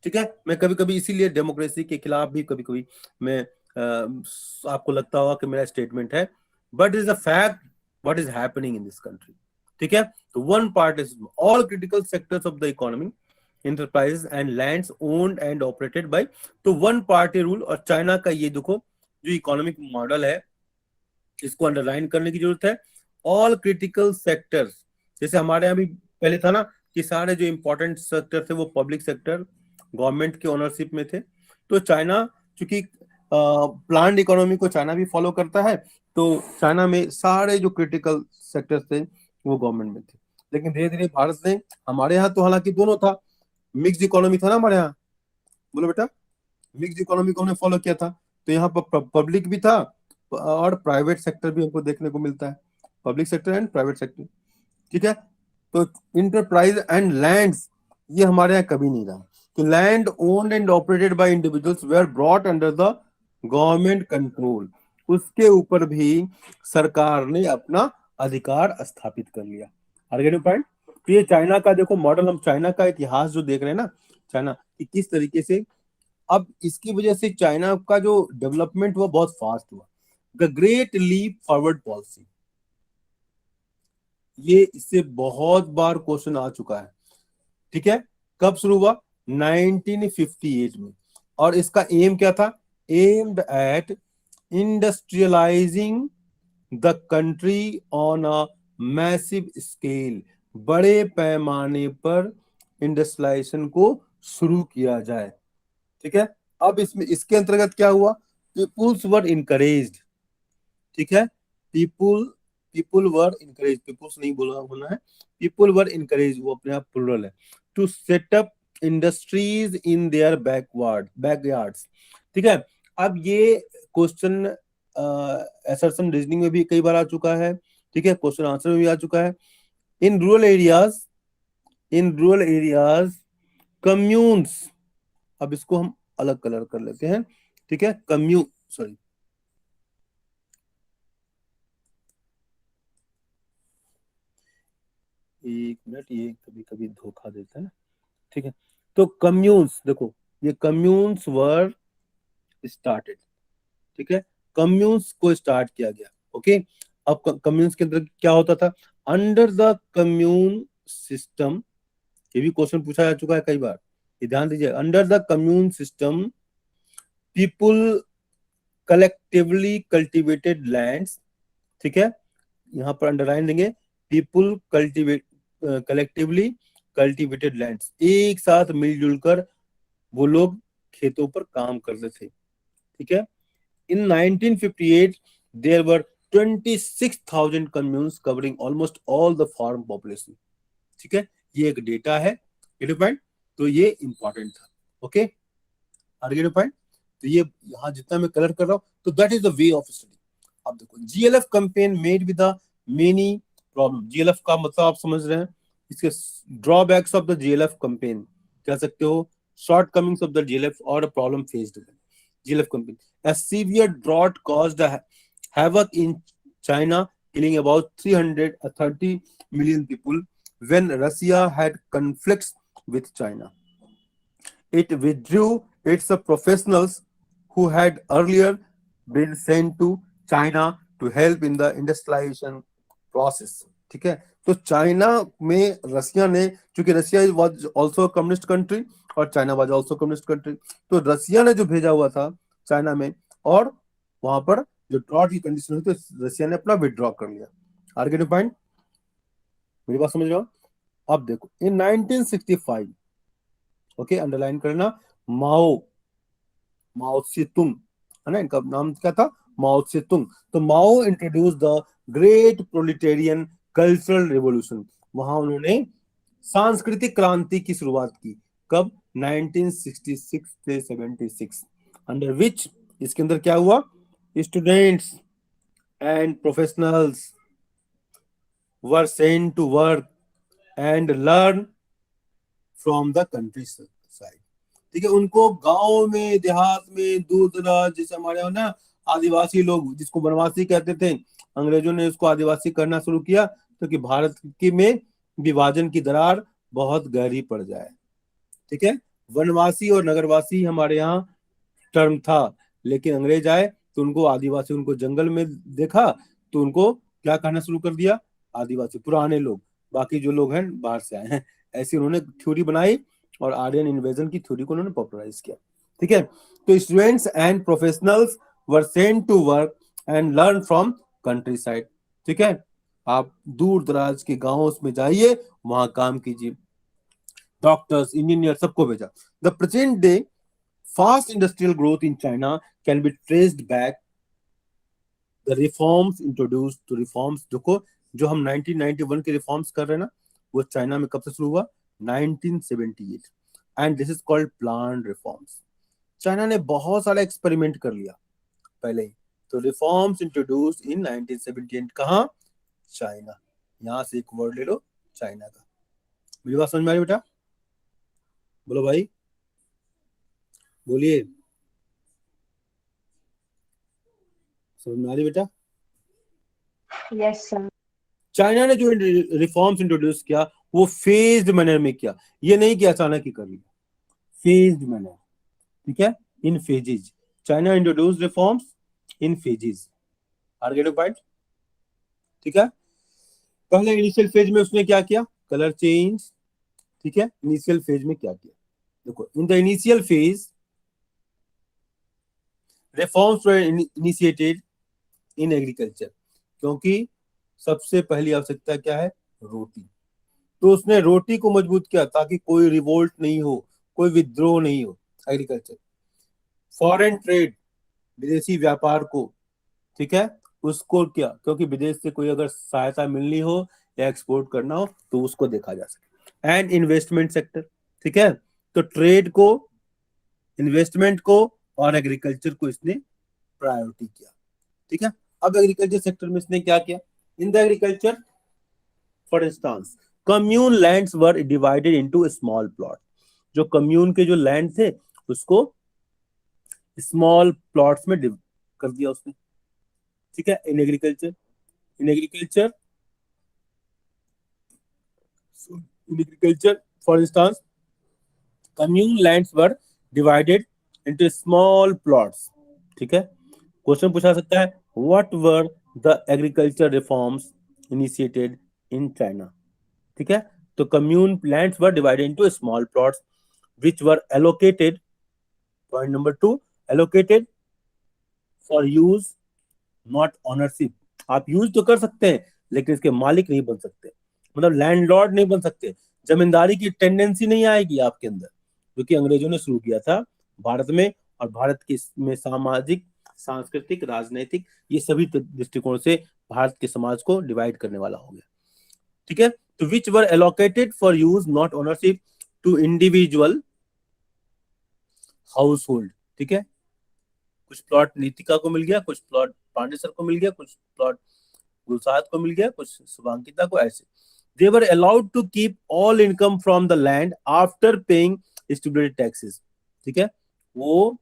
ठीक है, मैं कभी कभी इसीलिए डेमोक्रेसी के खिलाफ भी कभी कभी मैं आपको लगता होगा कि मेरा स्टेटमेंट है, but is a fact what is happening in this country. ठीक है, तो one part is all critical sectors of the economy, enterprises and lands owned and operated by, तो वन पार्टी रूल। और चाइना का ये देखो जो इकोनॉमिक मॉडल है, इसको अंडरलाइन करने की जरूरत है। ऑल क्रिटिकल सेक्टर्स, जैसे हमारे यहाँ भी पहले था ना कि सारे जो इंपॉर्टेंट सेक्टर थे वो पब्लिक सेक्टर गवर्नमेंट के ओनरशिप में थे। तो चाइना चूंकि प्लान्ड इकोनॉमी को चाइना भी फॉलो करता है, तो चाइना में सारे जो क्रिटिकल सेक्टर्स थे वो गवर्नमेंट में थे। लेकिन धीरे धीरे भारत ने, हमारे यहाँ तो हालांकि दोनों था, मिक्स्ड इकोनॉमी था ना हमारे यहाँ, बोलो बेटा, मिक्स्ड इकोनॉमी को हमने फॉलो किया था। तो यहाँ पर पब्लिक भी था और प्राइवेट सेक्टर भी हमको देखने को मिलता है, public sector and private sector. ठीक है, तो इंटरप्राइज एंड लैंड्स ये हमारे यहाँ कभी नहीं रहा। तो land owned and operated by individuals were brought under the government control, उसके ऊपर भी सरकार ने अपना अधिकार स्थापित कर लिया। आगे पॉइंट। तो ये चाइना का देखो मॉडल, हम चाइना का इतिहास जो देख रहे हैं ना, चाइना कि किस तरीके से अब इसकी वजह से चाइना का जो डेवलपमेंट हुआ बहुत फास्ट हुआ। The great leap forward policy, ये इससे बहुत बार क्वेश्चन आ चुका है। ठीक है, कब शुरू हुआ? 1958 में। और इसका एम क्या था? Aimed at industrialising the country on a massive scale, बड़े पैमाने पर इंडस्ट्रियलाइजेशन को शुरू किया जाए। ठीक है, अब इसमें इसके अंतर्गत क्या हुआ? पीपुल्स वर इनकरेज्ड। ठीक है, पीपुल वर इनकरेज, पीपुल्स नहीं बोला होना है, पीपुल वर इनकरेज, वो अपने आप प्लुरल है, to set up industries in their backyards. ठीक है, अब ये क्वेश्चन असर्शन रीजनिंग में भी कई बार आ चुका है। ठीक है, क्वेश्चन आंसर में भी आ चुका है। इन रूरल एरियाज कम्यून्स, अब इसको हम अलग कलर कर लेते हैं। ठीक है, सॉरी, एक मिनट, ये कभी कभी धोखा देता है ना। ठीक है, तो कम्यून्स, देखो ये कम्यून्स वर स्टार्टेड। ठीक है, कम्यून्स को स्टार्ट किया गया। ओके, अब कम्यून्स के अंदर क्या होता था? अंडर द कम्यून सिस्टम, ये भी क्वेश्चन पूछा जा चुका है कई बार, ये ध्यान दीजिए। Under the commune system people collectively cultivated lands. ठीक है, यहाँ पर अंडरलाइन देंगे, पीपुल कलेक्टिवली कल्टिवेटेड लैंड्स, एक साथ मिलजुल कर वो लोग खेतों पर काम करते थे। ठीक है, in 1958 there were 26,000 communes covering almost all the farm population. ठीक है, ये एक डेटा है, पॉइंट, तो ये इंपॉर्टेंट था। ओके, आगे पॉइंट। तो ये यहाँ जितना मैं कलर कर रहा हूँ, तो that is the way of study. अब देखो, GLF campaign made with the many problem, GLF का मतलब आप समझ रहे हैं, इसके drawbacks of the GLF campaign कह सकते हो, शॉर्टकमिंग्स ऑफ द जीएलएफ और problem faced GLF campaign. A severe drought caused havoc in China, killing about 330 million people when Russia had conflicts with China. It withdrew its professionals who had earlier been sent to China to help in the industrialization process. ठीक है, तो चाइना में रसिया ने, चूंकि रसिया वाज आल्सो कम्युनिस्ट कंट्री और China was also communist country, तो रसिया ने जो भेजा हुआ था चाइना में, और वहां पर जो ड्रॉट की कंडीशन हुई तो रसिया ने अपना विड्रॉ कर लिया। आर्गेटिव पॉइंट, मेरी बात समझ रहे हो? अब देखो, इन 1965, ओके, अंडरलाइन करना, माओ सेतुंग है ना, इनका नाम क्या था? Mao Tsetung. तो Mao introduce the great proletarian cultural revolution, वहां उन्होंने सांस्कृतिक क्रांति की शुरुआत की। कब? 1966 से 76, अंडर विच, इसके अंदर क्या हुआ? Students and professionals were sent to work and learn from the countryside. ठीक है, उनको गांव में, देहात में, दूर दराज, जैसे हमारे यहाँ ना आदिवासी लोग, जिसको वनवासी कहते थे, अंग्रेजों ने उसको आदिवासी करना शुरू किया क्योंकि भारत की में विभाजन की दरार बहुत गहरी पड़ जाए। ठीक है, वनवासी और नगरवासी हमारे यहाँ टर्म था, लेकिन अंग्रेज आए तो उनको आदिवासी, उनको जंगल में देखा तो उनको क्या कहना शुरू कर दिया? आदिवासी, पुराने लोग, बाकी जो लोग हैं बाहर से आए हैं। ऐसी उन्होंने थ्योरी बनाई और आर्यन इन्वेजन की थ्योरी को उन्होंने पॉपुलराइज किया। ठीक है, तो students and professionals were sent to work and learn from countryside. ठीक है, आप दूर दराज के गांवों में जाइए, वहां काम कीजिए, डॉक्टर्स, इंजीनियर, सबको भेजा। The present day fast industrial growth in China can be traced back the reforms introduced to reforms, जो हम 1991 के रिफॉर्म्स कर रहे हैं ना, वो चाइना में कब से शुरू हुआ? 1978, and this is called planned reforms. China ने बहुत सारा एक्सपेरिमेंट कर लिया, पहले ही। तो रिफॉर्म्स इंट्रोड्यूस्ड इन 1978 कहाँ? चाइना। यहाँ से एक वर्ड ले लो चाइना का। मेरी बात समझ में आ रही बेटा? बोलो भाई, बोलिए, समझ में आ रही बेटा? Yes, sir. चाइना ने जो रिफॉर्म्स इंट्रोड्यूस किया वो फेज्ड मैनर में किया, ये नहीं कि अचानक ही कर लिया, फेज्ड मैनर, ठीक है, in phases. China introduce reforms in phases, are gate point, ठीक है। पहले इनिशियल फेज में उसने क्या किया? कलर चेंज, ठीक है। इनिशियल फेज में क्या किया? देखो, in the initial phase reforms were initiated in agriculture, क्योंकि सबसे पहली आवश्यकता क्या है? रोटी। तो उसने रोटी को मजबूत किया ताकि कोई रिवोल्ट नहीं हो, कोई विद्रोह नहीं हो, एग्रीकल्चर। फॉरेन ट्रेड, विदेशी व्यापार को, ठीक है, उसको क्या, क्योंकि विदेश से कोई अगर सहायता मिलनी हो या एक्सपोर्ट करना हो तो उसको देखा जा सके। एंड इन्वेस्टमेंट सेक्टर, ठीक है, तो ट्रेड को, इन्वेस्टमेंट को और एग्रीकल्चर को इसने प्रायोरिटी किया, ठीक है। अब एग्रीकल्चर सेक्टर में इसने क्या किया? In the agriculture, for instance, commune lands were divided into small plot. जो कम्यून के जो लैंड थे उसको स्मॉल प्लॉट्स में कर दिया उसने, ठीक है। In agriculture, for instance, commune lands were divided into small plots, ठीक है। क्वेश्चन पूछा सकता है, what were the agriculture reforms initiated in China, ठीक है। तो commune lands were divided into small plots which were allocated, point number 2, allocated for use not ownership। आप यूज तो कर सकते हैं लेकिन इसके मालिक नहीं बन सकते, मतलब लैंडलॉर्ड नहीं बन सकते, जमींदारी की टेंडेंसी नहीं आएगी आपके अंदर, जो कि अंग्रेजों ने शुरू किया था भारत में। और भारत के में सामाजिक, सांस्कृतिक, राजनीतिक, ये सभी दृष्टिकोण से भारत के समाज को डिवाइड करने वाला हो गया, ठीक है। तो which were allocated for use not ownership to individual household, ठीक है। कुछ प्लॉट नीतिका को मिल गया, कुछ प्लॉट पांडे सर को मिल गया, कुछ प्लॉट गुलसाद को मिल गया, कुछ शुभांकिता को, ऐसे। They were allowed to keep all income from the land after paying statutory taxes, ठीक है। वो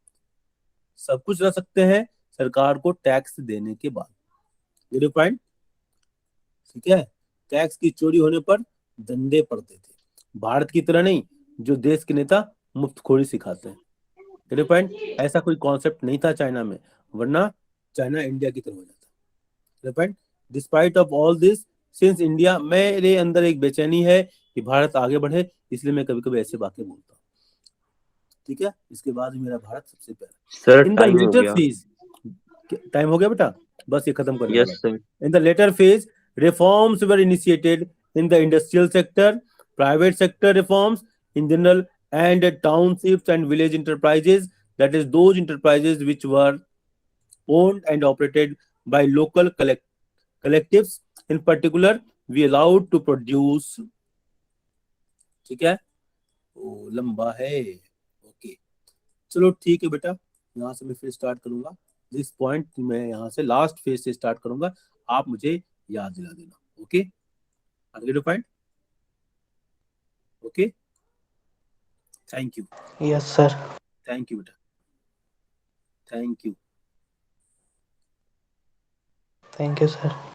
सब कुछ रह सकते हैं सरकार को टैक्स देने के बाद, ये पॉइंट, ठीक है। टैक्स की चोरी होने पर दंडे पड़ते थे, भारत की तरह नहीं जो देश के नेता मुफ्तखोरी सिखाते हैं, ये पॉइंट। ऐसा कोई कॉन्सेप्ट नहीं था चाइना में, वरना चाइना इंडिया की तरह हो जाता, ये point. Despite of all this, since India, मेरे अंदर एक बेचैनी है कि भारत आगे बढ़े, इसलिए मैं कभी कभी ऐसे बातें बोलता हूँ, ठीक है। इसके बाद मेरा भारत सबसे पहले। सर इन द टाइम हो लेटर गया। फेज, टाइम हो गया बेटा, बस ये खत्म करने यस वाला। Sir. In the later phase reforms were initiated in the industrial sector, private sector reforms in general, and townships and village enterprises, that is those enterprises which were owned and operated by local collectives in particular we allowed to produce, ठीक है। ओ लंबा है, ओके, चलो ठीक है बेटा, यहाँ से मैं फिर स्टार्ट करूंगा, दिस पॉइंट मैं यहाँ से लास्ट फेज से स्टार्ट करूंगा, आप मुझे याद दिला देना, ओके। आगे point, okay, thank you, yes sir. Thank you बेटा, thank you. Thank you sir.